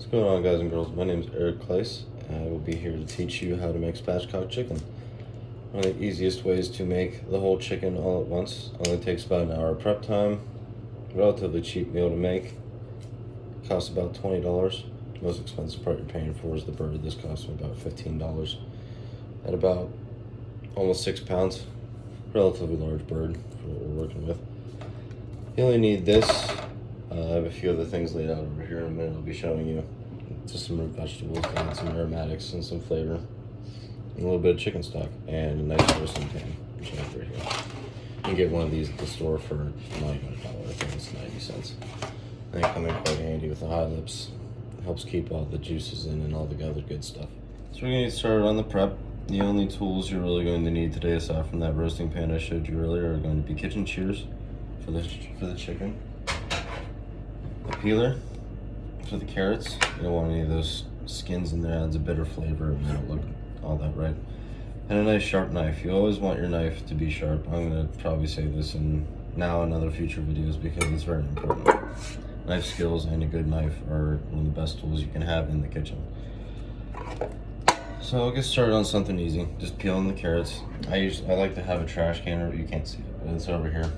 What's going on, guys and girls? My name is Eric Cleis. I will be here to teach you how to make spatchcock chicken. One of the easiest ways to make the whole chicken all at once. Only takes about an hour prep time. Relatively cheap meal to make. Costs about $20. The most expensive part you're paying for is the bird. This costs me about $15. At about almost 6 pounds. Relatively large bird for what we're working with. You only need this. I have a few other things laid out over here in a minute. I'll be showing you just some root vegetables to add some aromatics and some flavor, and a little bit of chicken stock, and a nice roasting pan, which I have right here. You can get one of these at the store for not even $1. I think it's 90 cents. They come in quite handy with the high lips. It helps keep all the juices in and all the other good stuff. So we're going to get started on the prep. The only tools you're really going to need today, aside from that roasting pan I showed you earlier, are going to be kitchen shears for the chicken. A peeler for the carrots. You don't want any of those skins in there. Adds a bitter flavor and they don't look all that right. And a nice sharp knife. You always want your knife to be sharp. I'm going to probably say this in now and other future videos because it's very important. Knife skills and a good knife are one of the best tools you can have in the kitchen. So I'll get started on something easy. Just peeling the carrots. I like to have a trash can, or you can't see it, but it's over here.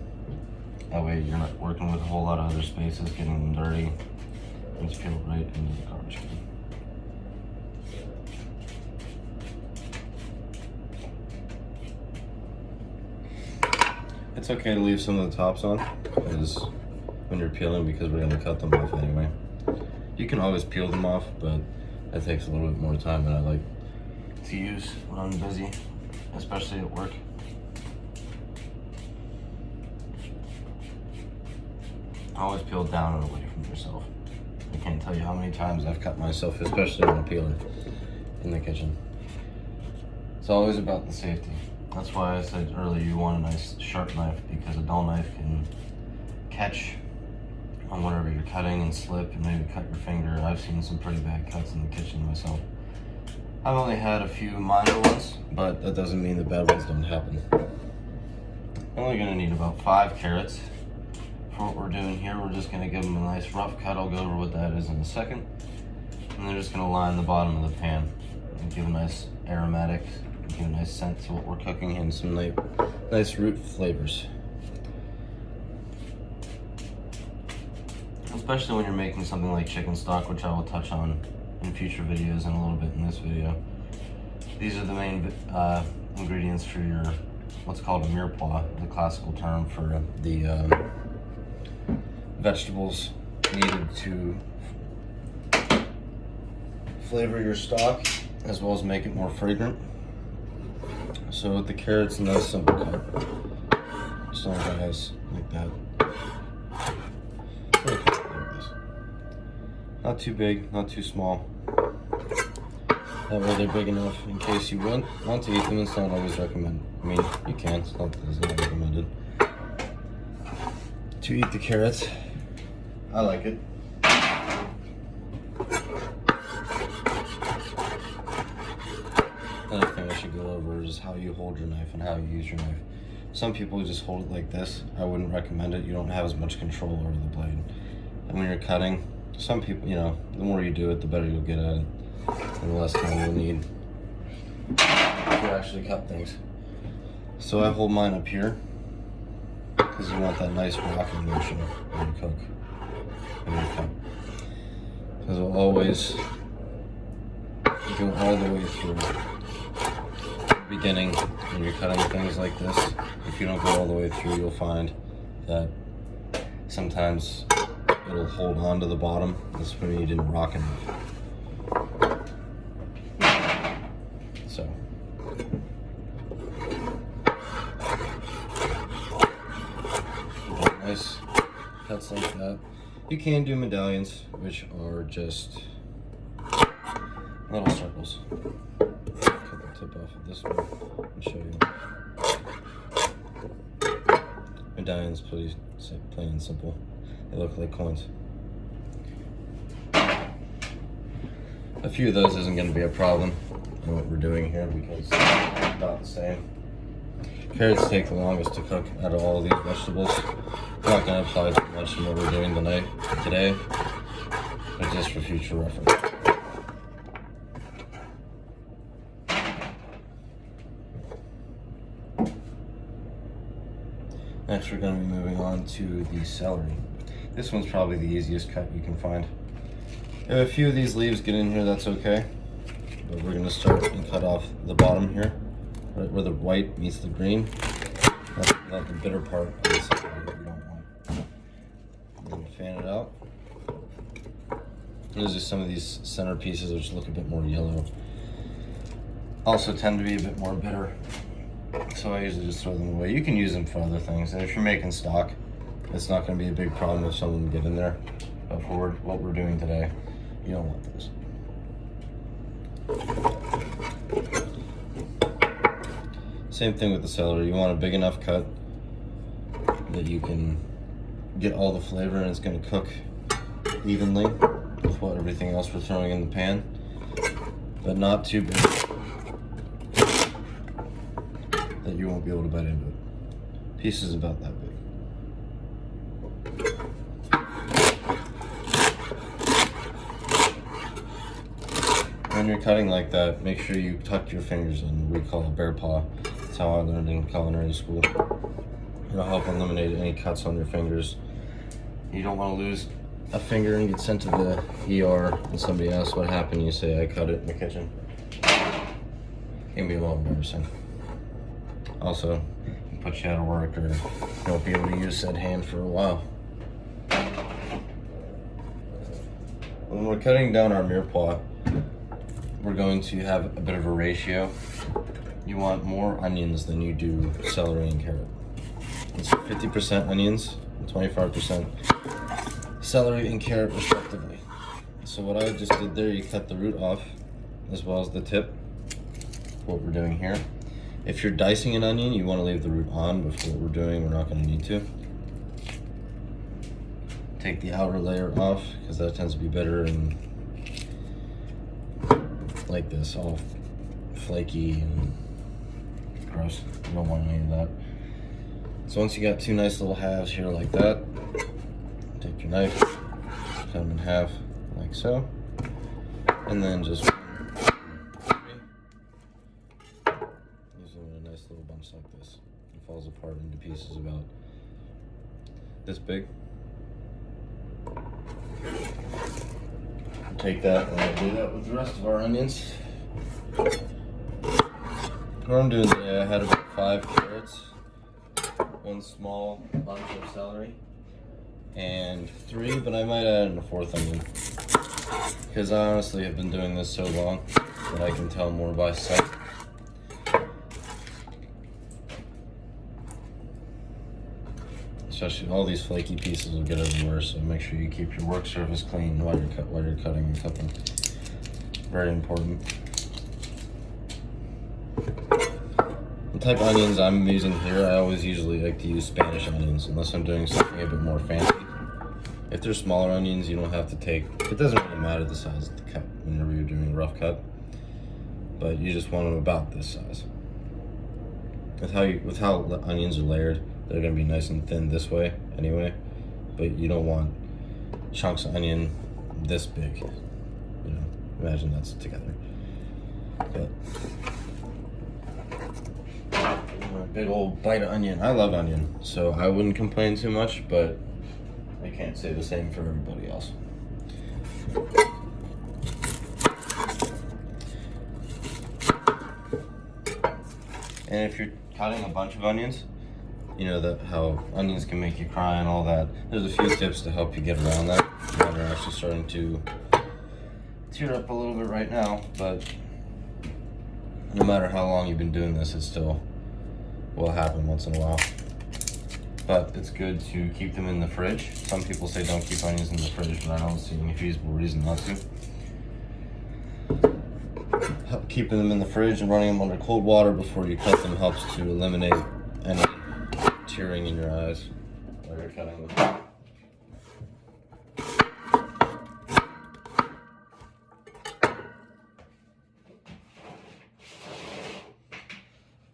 That way you're not working with a whole lot of other spaces, getting them dirty. And just peel it right into the garbage can. It's okay to leave some of the tops on when you're peeling, because we're going to cut them off anyway. You can always peel them off, but that takes a little bit more time than I like to use when I'm busy, especially at work. Always peel down and away from yourself. I can't tell you how many times I've cut myself, especially when I'm peeling in the kitchen. It's always about the safety. That's why I said earlier you want a nice sharp knife, because a dull knife can catch on whatever you're cutting and slip and maybe cut your finger. I've seen some pretty bad cuts in the kitchen myself. I've only had a few minor ones, but that doesn't mean the bad ones don't happen. I'm only gonna need about 5 carrots. For what we're doing here, we're just gonna give them a nice rough cut. I'll go over what that is in a second. And they're just gonna line the bottom of the pan and give a nice aromatic, give a nice scent to what we're cooking, and some nice root flavors. Especially when you're making something like chicken stock, which I will touch on in future videos and a little bit in this video. These are the main ingredients for your, what's called a mirepoix, the classical term for the vegetables needed to flavor your stock as well as make it more fragrant. So with the carrots, a nice simple cut. Just on guys like that. Not too big, not too small. That way they're big enough in case you want to eat them. It's not always recommended. I mean, you can, it's not recommended to eat the carrots. I like it. Another thing I should go over is how you hold your knife and how you use your knife. Some people just hold it like this. I wouldn't recommend it. You don't have as much control over the blade. And when you're cutting, some people, you know, the more you do it, the better you'll get at it, and the less time you'll need to actually cut things. So I hold mine up here because you want that nice rocking motion when you cook, when you cut. Because it'll always go all the way through. Beginning, when you're cutting things like this, if you don't go all the way through, you'll find that sometimes it'll hold on to the bottom. That's when you didn't rock enough. So nice cuts like that. You can do medallions, which are just little circles. Cut the tip off of this one and show you. Medallions, please, plain and simple. They look like coins. A few of those isn't going to be a problem in what we're doing here because it's about the same. Carrots take the longest to cook out of all of these vegetables. I'm not going to apply too much in what we're doing today. but just for future reference. Next, we're going to be moving on to the celery. This one's probably the easiest cut you can find. If a few of these leaves get in here, that's okay. But we're going to start and cut off the bottom here, right where the white meets the green. That's not the bitter part of the celery that we don't want. And then fan it out. These are some of these center pieces which look a bit more yellow. Also tend to be a bit more bitter. So I usually just throw them away. You can use them for other things. And if you're making stock, it's not going to be a big problem if some of them get in there. But for what we're doing today, you don't want those. Same thing with the celery. You want a big enough cut that you can get all the flavor and it's going to cook evenly with what everything else we're throwing in the pan, but not too big that you won't be able to bite into it. Pieces about that big. When you're cutting like that, make sure you tuck your fingers in. We call it bear paw. That's how I learned in culinary school. It'll help eliminate any cuts on your fingers. You don't want to lose a finger and get sent to the ER and somebody asks what happened. You say, I cut it in the kitchen. It can be a little embarrassing. Also, it puts you out of work or you won't be able to use said hand for a while. When we're cutting down our mirepoix, we're going to have a bit of a ratio. You want more onions than you do celery and carrot. It's 50% onions and 25% celery and carrot respectively. So what I just did there, you cut the root off as well as the tip. What we're doing here. If you're dicing an onion, you want to leave the root on, but for what we're doing, we're not going to need to. Take the outer layer off because that tends to be bitter and like this, all flaky and gross. You don't want any of that. So once you got two nice little halves here like that, take your knife, cut them in half like so, and then just use them in a nice little bunch like this. It falls apart into pieces about this big. Take that and I'll do that with the rest of our onions. What I'm doing today, I had about 5 carrots, 1 small bunch of celery, and 3, but I might add in a 4th onion. Because I honestly have been doing this so long that I can tell more by sight. Especially all these flaky pieces will get everywhere, so make sure you keep your work surface clean while you're cutting and cooking. Very important. The type of onions I'm using here, I always usually like to use Spanish onions, unless I'm doing something a bit more fancy. If they're smaller onions, you don't have to take, it doesn't really matter the size of the cut whenever you're doing a rough cut, but you just want them about this size. With how the onions are layered, they're going to be nice and thin this way anyway, but you don't want chunks of onion this big. You know, imagine that's together. But a big old bite of onion. I love onion, so I wouldn't complain too much, but I can't say the same for everybody else. And if you're cutting a bunch of onions, you know that how onions can make you cry and all that. There's a few tips to help you get around that. Mine are actually starting to tear up a little bit right now, but no matter how long you've been doing this, it still will happen once in a while. But it's good to keep them in the fridge. Some people say don't keep onions in the fridge, but I don't see any feasible reason not to. Keeping them in the fridge and running them under cold water before you cut them helps to eliminate any tearing in your eyes while you're cutting them.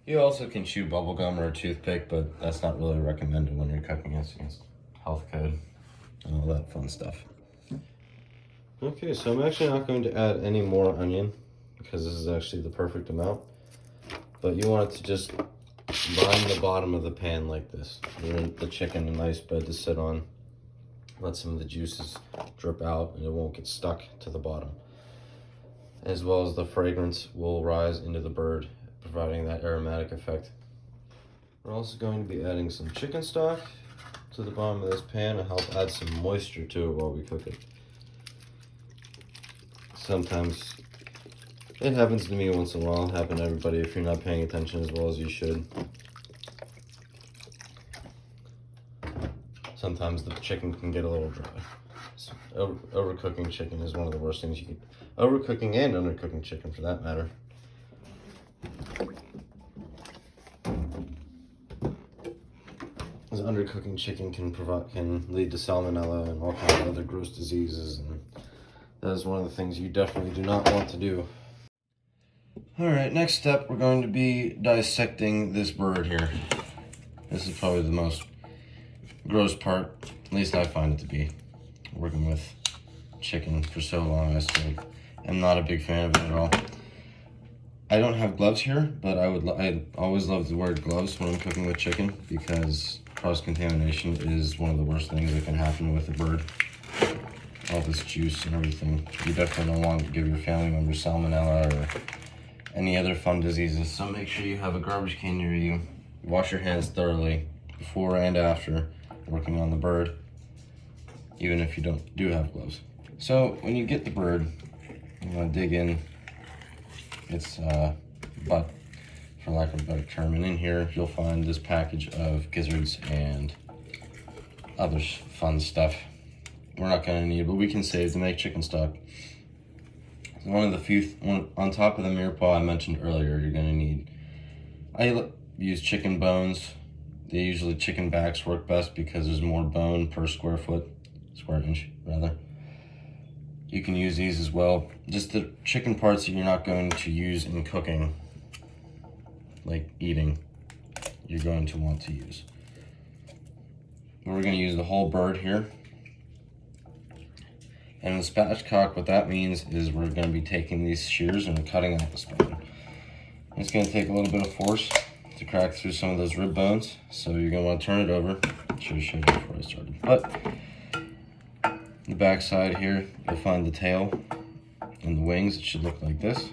You also can chew bubble gum or a toothpick, but that's not really recommended when you're cooking. It's against health code and all that fun stuff. Okay, so I'm actually not going to add any more onion because this is actually the perfect amount. But you want it to just line the bottom of the pan like this. You want the chicken a nice bed to sit on. Let some of the juices drip out and it won't get stuck to the bottom. As well as the fragrance will rise into the bird, providing that aromatic effect. We're also going to be adding some chicken stock to the bottom of this pan to help add some moisture to it while we cook it. Sometimes it happens to me once in a while. It'll happen to everybody if you're not paying attention as well as you should. Sometimes the chicken can get a little dry. So overcooking chicken is one of the worst things you can. Overcooking and undercooking chicken, for that matter. As undercooking chicken can lead to salmonella and all kinds of other gross diseases, and that is one of the things you definitely do not want to do. All right, next step, we're going to be dissecting this bird here. This is probably the most gross part, at least I find it to be. Working with chicken for so long, I still am not a big fan of it at all. I don't have gloves here, but I always love the word gloves when I'm cooking with chicken because cross-contamination is one of the worst things that can happen with a bird. All this juice and everything. You definitely don't want to give your family members salmonella or any other fun diseases. So make sure you have a garbage can near you. Wash your hands thoroughly before and after working on the bird, even if you do have gloves. So when you get the bird, you want to dig in its butt, for lack of a better term, and in here you'll find this package of gizzards and other fun stuff we're not going to need, but we can save to make chicken stock. One of the few, on top of the mirror paw I mentioned earlier, you're going to need, I use chicken bones. They usually chicken backs work best because there's more bone per square inch rather. You can use these as well. Just the chicken parts that you're not going to use in cooking, like eating, you're going to want to use. We're going to use the whole bird here. And the spatchcock, what that means is we're going to be taking these shears and cutting out the spine. It's going to take a little bit of force to crack through some of those rib bones, so you're going to want to turn it over. I should have showed you before I started. But the back side here, you'll find the tail and the wings. It should look like this.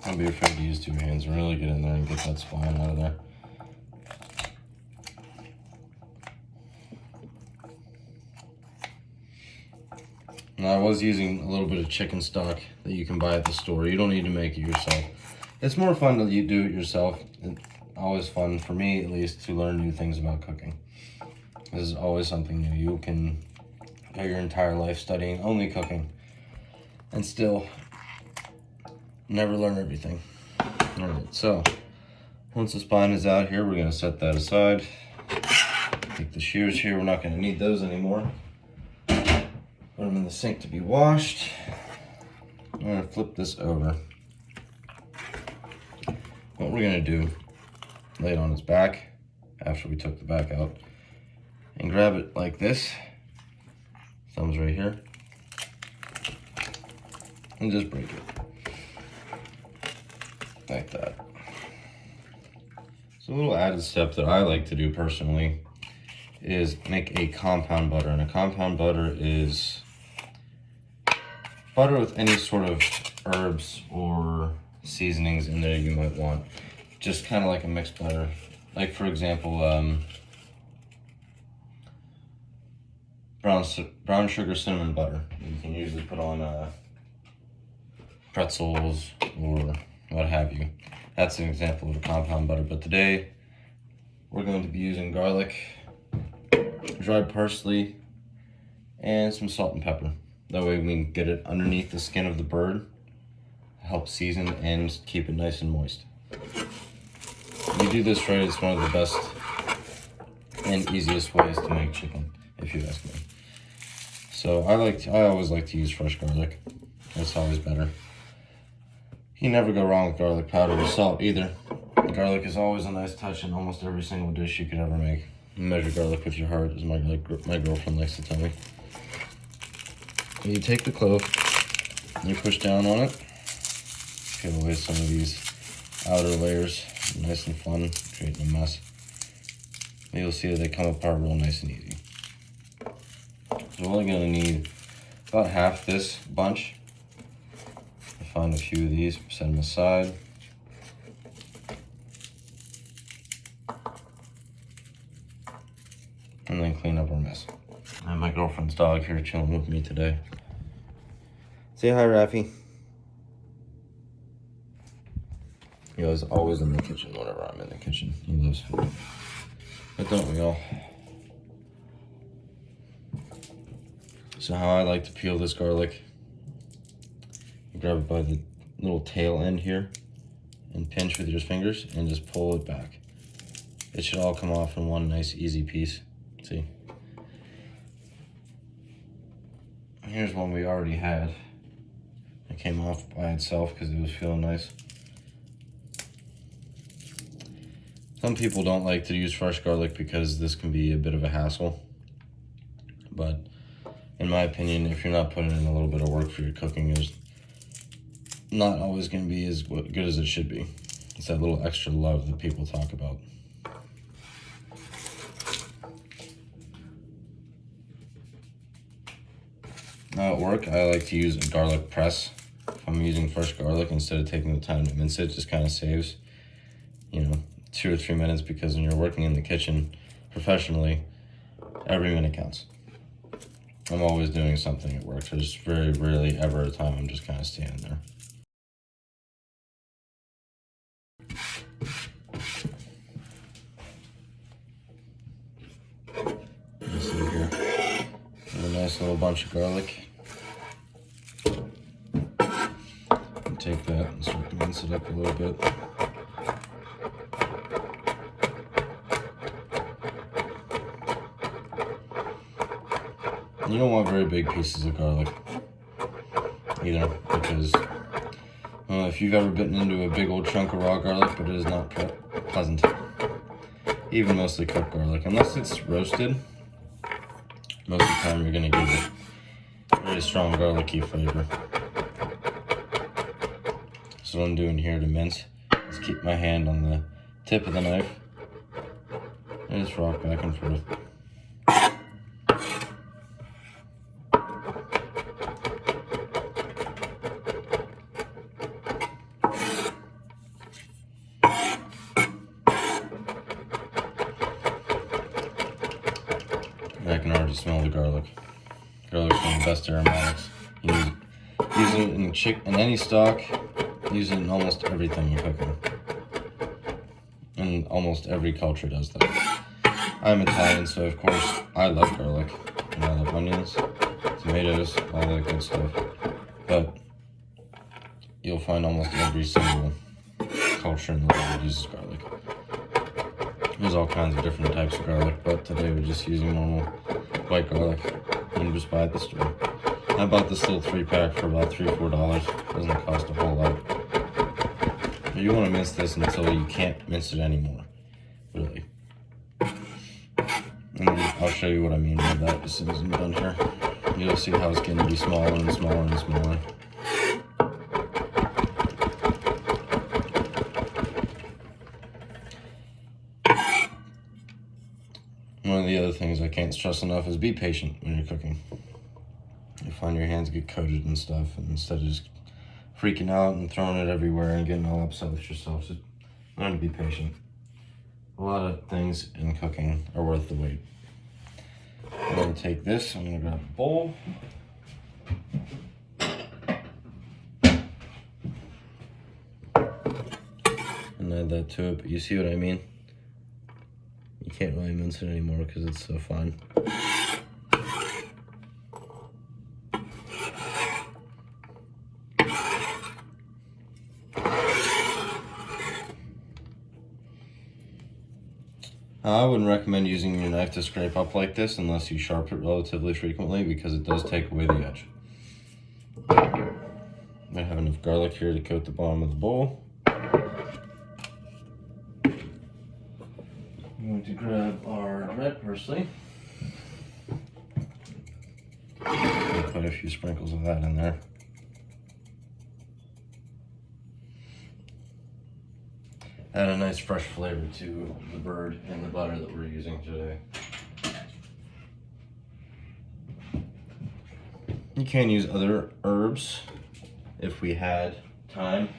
Don't be afraid to use two hands and really get in there and get that spine out of there. Now, I was using a little bit of chicken stock that you can buy at the store. You don't need to make it yourself. It's more fun that you do it yourself. It's always fun, for me at least, to learn new things about cooking. This is always something new. You can go your entire life studying only cooking and still never learn everything. All right, so once the spine is out here, we're going to set that aside. Take the shears here. We're not going to need those anymore. Put them in the sink to be washed. I'm going to flip this over. What we're going to do, lay it on its back after we took the back out, and grab it like this. Thumbs right here. And just break it. Like that. So a little added step that I like to do personally is make a compound butter. And a compound butter is butter with any sort of herbs or seasonings in there you might want. Just kind of like a mixed butter. Like, for example, brown sugar cinnamon butter. You can usually put on pretzels or what have you. That's an example of a compound butter. But today, we're going to be using garlic, dried parsley, and some salt and pepper. That way we can get it underneath the skin of the bird, help season and keep it nice and moist. If you do this right, it's one of the best and easiest ways to make chicken, if you ask me. So I always like to use fresh garlic. It's always better. You never go wrong with garlic powder or salt either. Garlic is always a nice touch in almost every single dish you could ever make. Measure garlic with your heart, as my girlfriend likes to tell me. You take the clove, and you push down on it, peel away some of these outer layers, nice and fun, creating a mess. And you'll see that they come apart real nice and easy. So we're only going to need about half this bunch. I'll find a few of these, set them aside. And then clean up our mess. I have my girlfriend's dog here chilling with me today. Say hi, Raffy. He was always in the kitchen whenever I'm in the kitchen. He loves food. But don't we all? So how I like to peel this garlic, you grab it by the little tail end here and pinch with your fingers and just pull it back. It should all come off in one nice easy piece. See? Here's one we already had. It came off by itself because it was feeling nice. Some people don't like to use fresh garlic because this can be a bit of a hassle. But in my opinion, if you're not putting in a little bit of work for your cooking, it's not always going to be as good as it should be. It's that little extra love that people talk about. Now at work, I like to use a garlic press. If I'm using fresh garlic, instead of taking the time to mince it, just kind of saves, 2 or 3 minutes, because when you're working in the kitchen professionally, every minute counts. I'm always doing something at work. There's very rarely ever a time I'm just kind of standing there. You see here, a nice little bunch of garlic. Take that and start to mince it up a little bit. You don't want very big pieces of garlic either, because if you've ever bitten into a big old chunk of raw garlic, but it is not pleasant. Even mostly cooked garlic, unless it's roasted, most of the time you're going to give it a very strong garlicky flavor. So what I'm doing here to mince is keep my hand on the tip of the knife and just rock back and forth. I can already smell the garlic. Garlic's one of the best aromatics. Use it in any stock. Use it in almost everything you're cooking. And almost every culture does that. I'm Italian, so of course I love garlic. And I love onions, tomatoes, all that good stuff. But you'll find almost every single culture in the world uses garlic. There's all kinds of different types of garlic, but today we're just using normal white garlic. You can just buy at the store. I bought this little 3-pack for about $3 or $4. Doesn't cost a whole lot. But you want to mince this until you can't mince it anymore, really. And then I'll show you what I mean by that as soon as I'm done here. You'll see how it's getting to be smaller and smaller and smaller. One of the other things I can't stress enough is be patient when you're cooking. You find your hands get coated and stuff, and instead of just freaking out and throwing it everywhere and getting all upset with yourself, just learn to be patient. A lot of things in cooking are worth the wait. I'm going to take this, I'm going to grab a bowl. And add that to it, but you see what I mean? You can't really mince it anymore because it's so fine. I wouldn't recommend using your knife to scrape up like this unless you sharpen it relatively frequently, because it does take away the edge. I have enough garlic here to coat the bottom of the bowl. I'm going to grab our red parsley. Put a few sprinkles of that in there. Add a nice fresh flavor to the bird and the butter that we're using today. You can use other herbs if we had thyme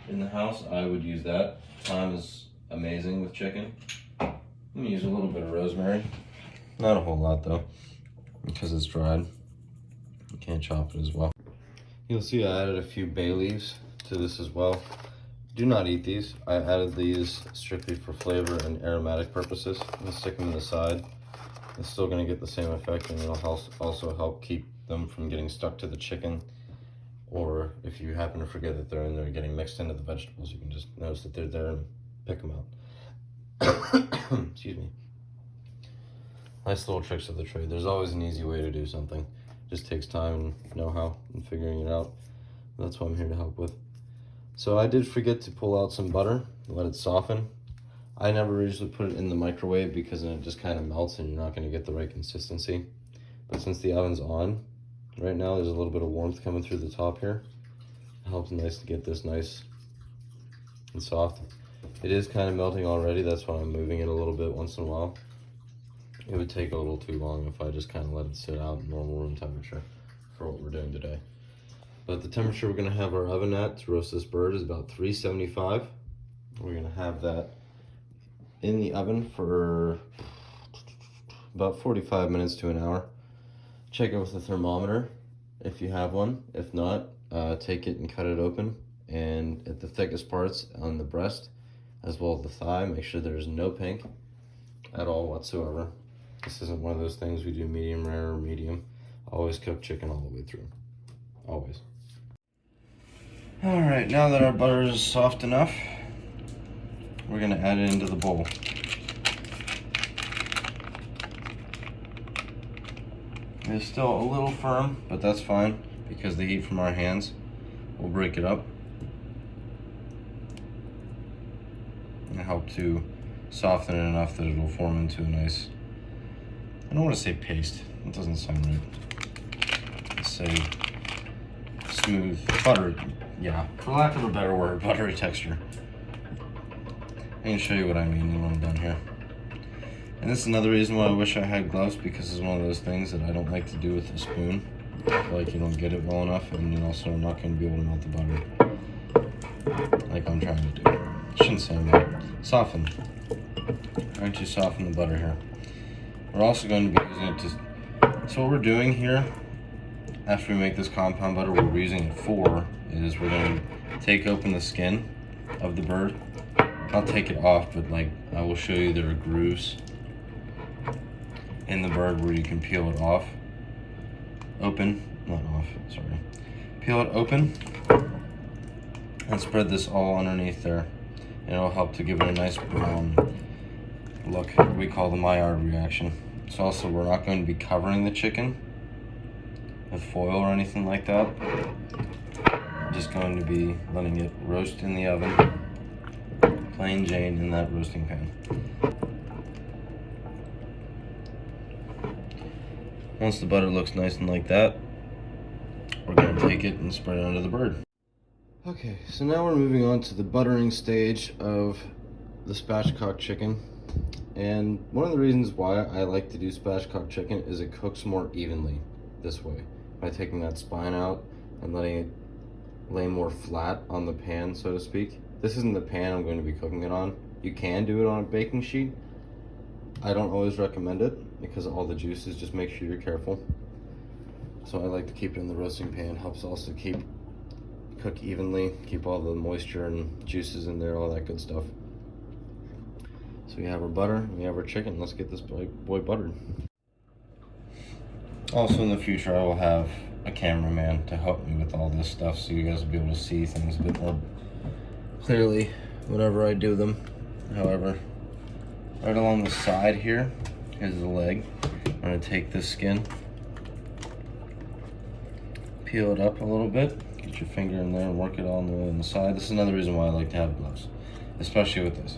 in the house. I would use that. Thyme is amazing with chicken. I'm gonna use a little bit of rosemary. Not a whole lot though, because it's dried. You can't chop it as well. You'll see I added a few bay leaves to this as well. Do not eat these. I added these strictly for flavor and aromatic purposes. I'm gonna stick them in the side. It's still gonna get the same effect, and it'll also help keep them from getting stuck to the chicken. Or if you happen to forget that they're in there getting mixed into the vegetables, you can just notice that they're there and pick them out. Excuse me. Nice little tricks of the trade. There's always an easy way to do something. It just takes time and know-how and figuring it out. That's what I'm here to help with. So I did forget to pull out some butter, let it soften. I never usually put it in the microwave because then it just kind of melts and you're not going to get the right consistency. But since the oven's on right now, there's a little bit of warmth coming through the top here. It helps nice to get this nice and soft. It is kind of melting already. That's why I'm moving it a little bit once in a while. It would take a little too long if I just kind of let it sit out at normal room temperature for what we're doing today. But the temperature we're going to have our oven at to roast this bird is about 375. We're going to have that in the oven for about 45 minutes to an hour. Check it with a thermometer if you have one. If not, take it and cut it open. And at the thickest parts on the breast, as well as the thigh, make sure there's no pink at all whatsoever. This isn't one of those things we do medium rare or medium. Always cook chicken all the way through. Always. Alright, now that our butter is soft enough, we're going to add it into the bowl. It's still a little firm, but that's fine because the heat from our hands will break it up and help to soften it enough that it'll form into a nice, I don't want to say paste, it doesn't sound right. Let's say smooth, buttery, yeah, for lack of a better word, buttery texture. I can show you what I mean when I'm done here. And this is another reason why I wish I had gloves, because it's one of those things that I don't like to do with a spoon. I feel like you don't get it well enough, and you also are not going to be able to melt the butter like I'm trying to do. I shouldn't say that. Soften. Trying to soften the butter here. We're also going to be using it to, so what we're doing here, after we make this compound butter, what we're using it for is we're going to take open the skin of the bird. I'll take it off, but like I will show you there are grooves in the bird where you can peel it off. Peel it open and spread this all underneath there. And it'll help to give it a nice brown look. We call the Maillard reaction. So also we're not going to be covering the chicken with foil or anything like that. We're just going to be letting it roast in the oven, plain Jane in that roasting pan. Once the butter looks nice and like that, we're going to take it and spread it onto the bird. Okay, so now we're moving on to the buttering stage of the spatchcock chicken. And one of the reasons why I like to do spatchcock chicken is it cooks more evenly this way, by taking that spine out and letting it lay more flat on the pan, so to speak. This isn't the pan I'm going to be cooking it on. You can do it on a baking sheet. I don't always recommend it because of all the juices. Just make sure you're careful. So I like to keep it in the roasting pan. Helps also cook evenly, keep all the moisture and juices in there, all that good stuff. So we have our butter, we have our chicken. Let's get this boy buttered. Also in the future, I will have a cameraman to help me with all this stuff so you guys will be able to see things a bit more clearly whenever I do them. However, right along the side here. Here's the leg. I'm gonna take this skin, peel it up a little bit, get your finger in there and work it all on the side. This is another reason why I like to have gloves, especially with this.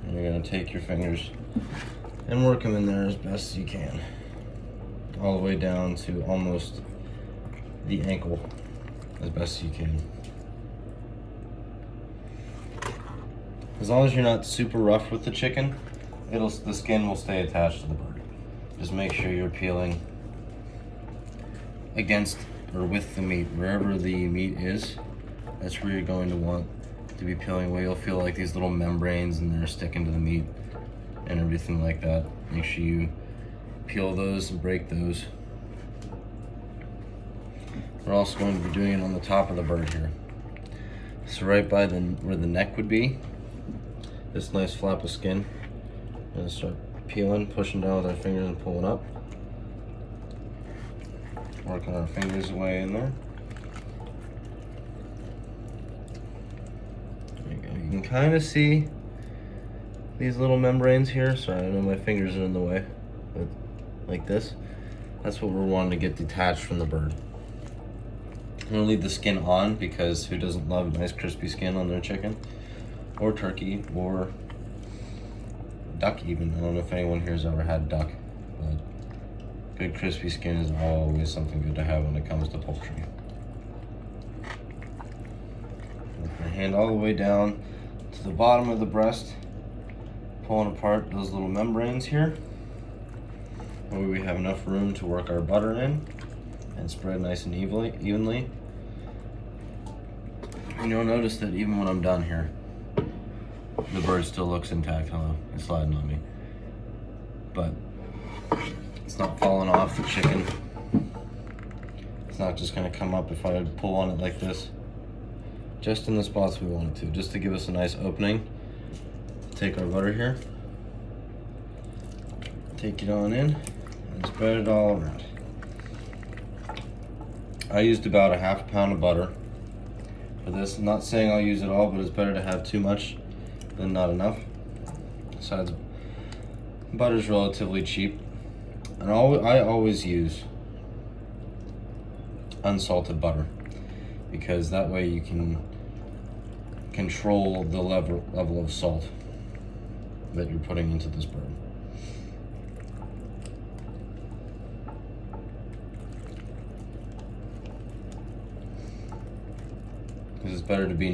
And you're gonna take your fingers and work them in there as best as you can, all the way down to almost the ankle, as best as you can. As long as you're not super rough with the chicken, the skin will stay attached to the bird. Just make sure you're peeling against or with the meat. Wherever the meat is, that's where you're going to want to be peeling, where you'll feel like these little membranes and they're sticking to the meat and everything like that. Make sure you peel those and break those. We're also going to be doing it on the top of the bird here. So right by where the neck would be, this nice flap of skin, we're gonna start peeling, pushing down with our fingers and pulling up. Working our fingers away in there. There you go. You can kind of see these little membranes here. Sorry, I know my fingers are in the way, but like this. That's what we're wanting to get detached from the bird. I'm gonna leave the skin on because who doesn't love a nice crispy skin on their chicken? Or turkey, or duck even. I don't know if anyone here has ever had duck, but good crispy skin is always something good to have when it comes to poultry. With my hand all the way down to the bottom of the breast, pulling apart those little membranes here. That way we have enough room to work our butter in and spread nice and evenly. And you'll notice that even when I'm done here, the bird still looks intact. Hello, it's sliding on me. But it's not falling off the chicken. It's not just gonna come up if I pull on it like this. Just in the spots we want it to, just to give us a nice opening. Take our butter here, take it on in, and spread it all around. I used about a half pound of butter for this. I'm not saying I'll use it all, but it's better to have too much than not enough. Besides, butter's relatively cheap. And I always use unsalted butter because that way you can control the level of salt that you're putting into this bird. Because it's better to be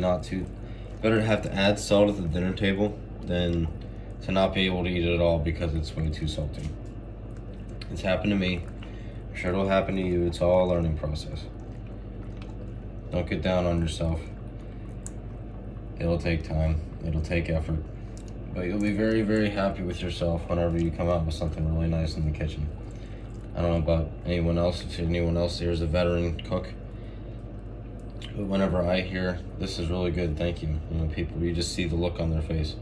better to have to add salt at the dinner table than to not be able to eat it at all because it's way too salty. It's happened to me. I'm sure it'll happen to you. It's all a learning process. Don't get down on yourself. It'll take time. It'll take effort. But you'll be very, very happy with yourself whenever you come out with something really nice in the kitchen. I don't know about anyone else, if anyone else here is a veteran cook. But whenever I hear, this is really good, thank you. You know, people, you just see the look on their face.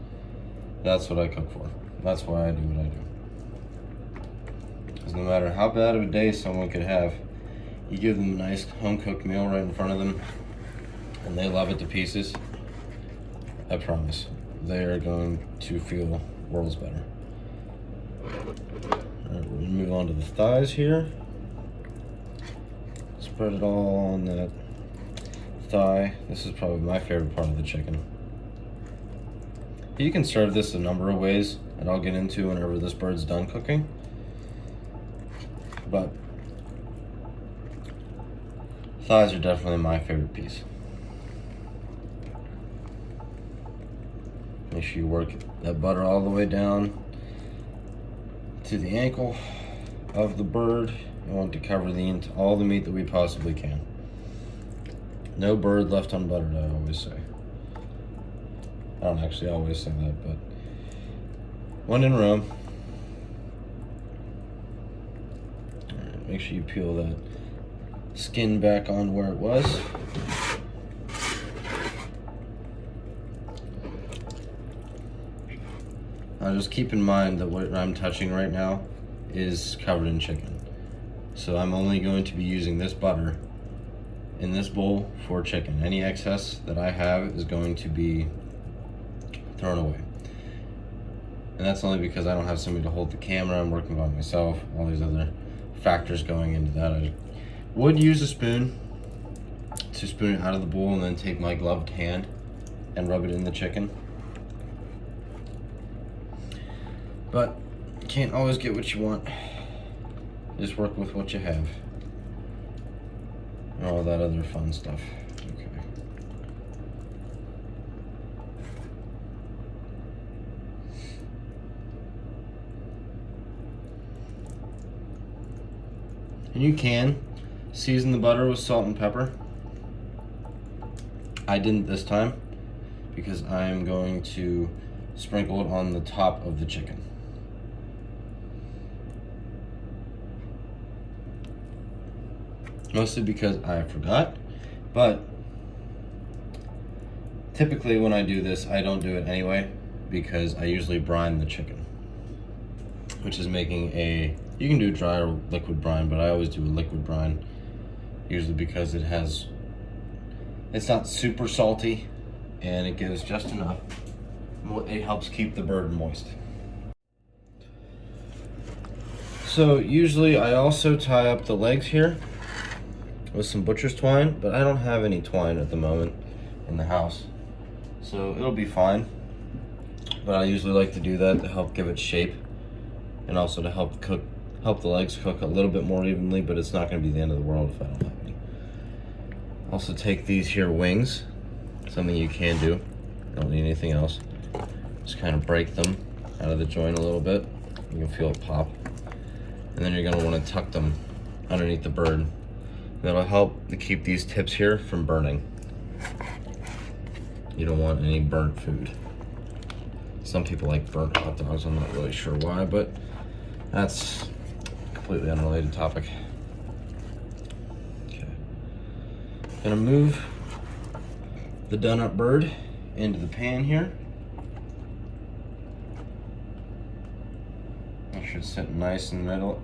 That's what I cook for. That's why I do what I do. Because no matter how bad of a day someone could have, you give them a nice home-cooked meal right in front of them, and they love it to pieces, I promise, they are going to feel worlds better. Alright, we're gonna move on to the thighs here. Spread it all on that thigh. This is probably my favorite part of the chicken. You can serve this a number of ways, and I'll get into whenever this bird's done cooking. But thighs are definitely my favorite piece. Make sure you work that butter all the way down to the ankle of the bird. You want to cover all the meat that we possibly can. No bird left unbuttered, I always say. I don't actually always say that, but when in Rome. Alright, make sure you peel that skin back on where it was. Now just keep in mind that what I'm touching right now is covered in chicken. So I'm only going to be using this butter in this bowl for chicken. Any excess that I have is going to be thrown away. And that's only because I don't have somebody to hold the camera. I'm working by myself. All these other factors going into that. I would use a spoon to spoon it out of the bowl and then take my gloved hand and rub it in the chicken. But you can't always get what you want. Just work with what you have. And all that other fun stuff. Okay. And you can season the butter with salt and pepper. I didn't this time because I'm going to sprinkle it on the top of the chicken. Mostly because I forgot, but typically when I do this, I don't do it anyway because I usually brine the chicken, which is making you can do dry or liquid brine, but I always do a liquid brine, usually because it's not super salty and it gives just enough. It helps keep the bird moist. So usually I also tie up the legs here with some butcher's twine, but I don't have any twine at the moment in the house, so it'll be fine. But I usually like to do that to help give it shape and also to help the legs cook a little bit more evenly, but it's not going to be the end of the world if I don't have any. Also take these here wings, something you can do. Don't need anything else. Just kind of break them out of the joint a little bit. You can feel it pop. And then you're going to want to tuck them underneath the bird. That'll help to keep these tips here from burning. You don't want any burnt food. Some people like burnt hot dogs. I'm not really sure why, but that's a completely unrelated topic. Okay. Gonna move the done up bird into the pan here. That should sit nice in the middle.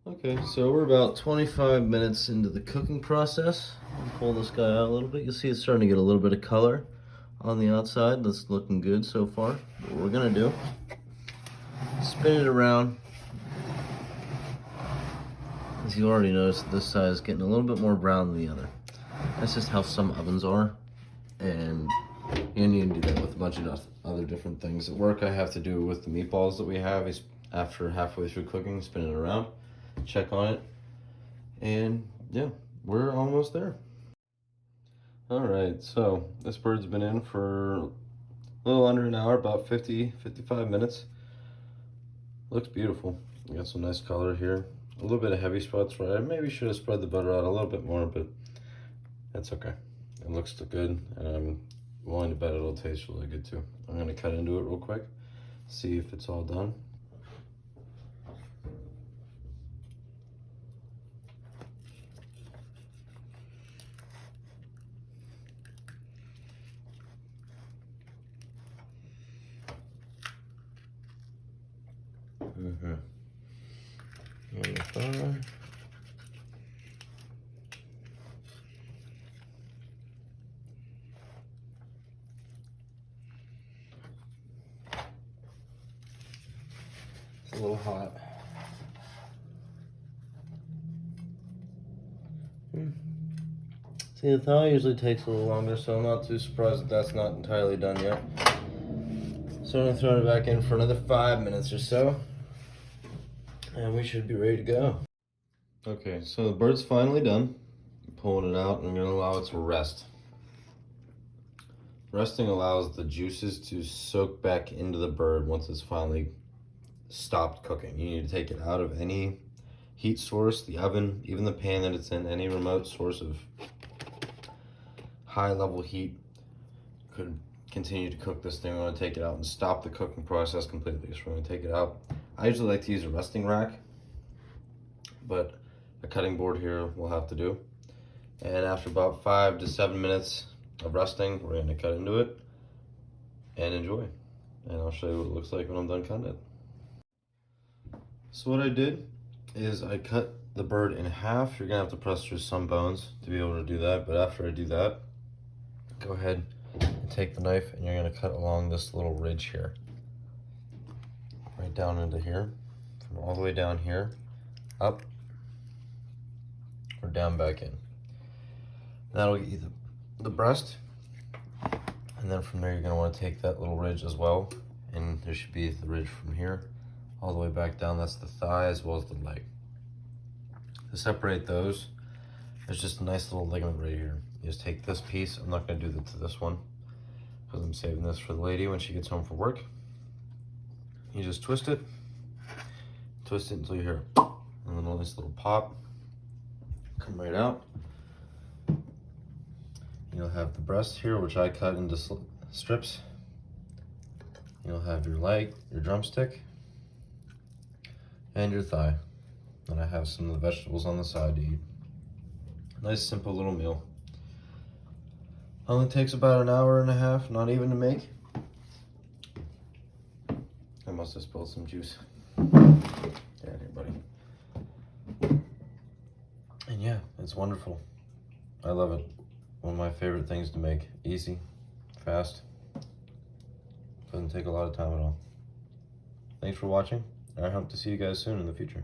Okay, so we're about 25 minutes into the cooking process. I'll pull this guy out a little bit. You'll see it's starting to get a little bit of color on the outside. That's looking good so far. What we're gonna do, spin it around. As you already noticed, this side is getting a little bit more brown than the other. That's just how some ovens are. And you need to do that with a bunch of other different things. At work, I have to do it with the meatballs that we have. After halfway through cooking, spin it around, check on it, and yeah, we're almost there. All right, so this bird's been in for a little under an hour, about 55 minutes. Looks beautiful. You got some nice color here. A little bit of heavy spots, right? I maybe should have spread the butter out a little bit more, but that's okay. It looks good, and I'm willing to bet it'll taste really good too. I'm gonna cut into it real quick, see if it's all done. It's a little hot. See, the thaw usually takes a little longer, so I'm not too surprised that that's not entirely done yet. So I'm gonna throw it back in for another 5 minutes or so, and we should be ready to go. Okay, so the bird's finally done. I'm pulling it out, and I'm gonna allow it to rest. Resting allows the juices to soak back into the bird once it's finally stopped cooking. You need to take it out of any heat source, the oven, even the pan that it's in, any remote source of high level heat could continue to cook this thing. I'm going to take it out and stop the cooking process completely. So we're going to take it out. I usually like to use a resting rack, but a cutting board here will have to do. And after about 5 to 7 minutes of resting, we're going to cut into it and enjoy. And I'll show you what it looks like when I'm done cutting it. So what I did is I cut the bird in half. You're gonna have to press through some bones to be able to do that, but after I do that, go ahead and take the knife and you're gonna cut along this little ridge here. right down into here, from all the way down here, up, or down back in. That'll get you the breast, and then from there you're going to want to take that little ridge as well, and there should be the ridge from here all the way back down. That's the thigh as well as the leg. To separate those, there's just a nice little ligament right here. You just take this piece. I'm not going to do that to this one because I'm saving this for the lady when she gets home from work. You just twist it until you hear a nice little pop. Come right out. You'll have the breast here, which I cut into strips. You'll have your leg, your drumstick, and your thigh. And I have some of the vegetables on the side to eat. Nice simple little meal. Only takes about an hour and a half, not even to make. I must have spilled some juice. Yeah, here, buddy. And yeah, it's wonderful. I love it. One of my favorite things to make. Easy, fast. Doesn't take a lot of time at all. Thanks for watching. I hope to see you guys soon in the future.